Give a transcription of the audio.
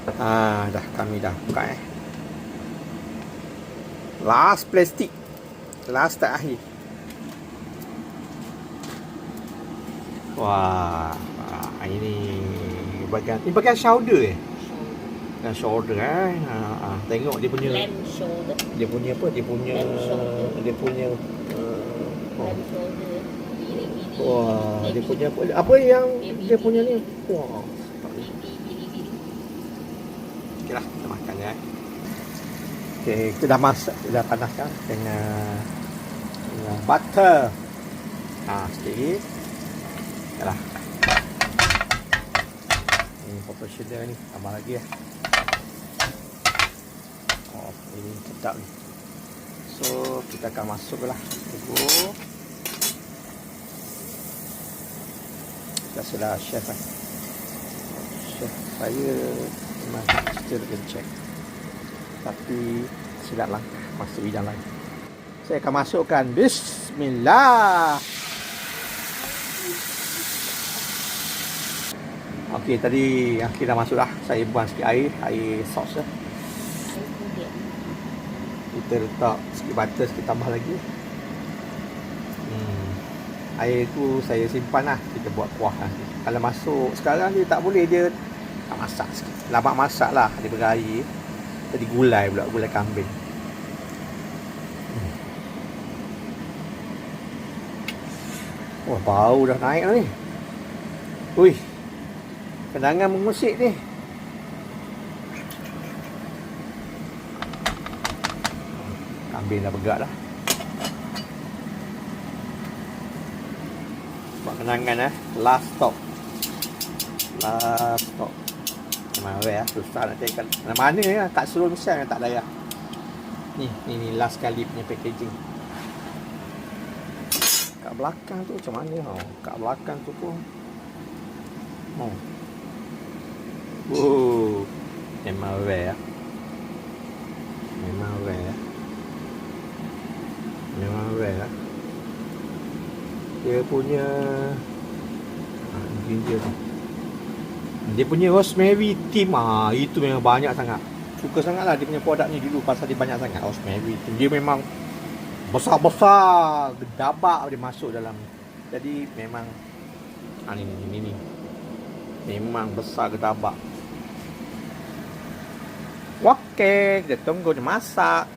Kami dah buka last plastik, last terakhir. Wah, ini bagian shoulder shoulder tengok dia punya Lamb shoulder. dia punya apa dia punya Lamb shoulder. wah, dia punya apa yang dia punya ni. Wah, okey lah, kita makan ya. Okey, kita dah masak, dah panaskan dengan butter. Sikit. Yalah. Ini proportional ni, tambah lagi ya. Oh, ini sedap ni. So, kita akan masuklah tunggu. Biasalah chef kan. Chef saya memang still check. Tapi silap langkah masuk bidang lain. Saya akan masukkan bismillah. Okey, tadi akhir dah masuk dah. Saya buang sikit air sos dah. Kita letak sikit butter, sikit tambah lagi. Air tu saya simpan lah. Kita buat kuah nanti. Kalau masuk sekarang dia tak boleh, dia tak masak sikit. Lama masak lah, dia berair. Jadi gulai pula, gulai kambing. Wah, bau dah naik lah ni. Ui, kenangan mengusik ni. Kambing dah bergerak dah. Buat kenangan last stop. Memang susah nak carikan mana ya, tak suruh misal tak layak. Ni last kali punya packaging. Kat belakang tu macam mana kat belakang tu pun. Memang rare. Dia punya ginger tu. Dia punya rosemary team itu memang banyak sangat. Suka sangatlah dia punya produk ni dulu pasal dia banyak sangat rosemary team. Dia memang besar-besar gedabak dia masuk dalam. Jadi memang ni memang besar gedabak. Okey, kita tunggu dia masak.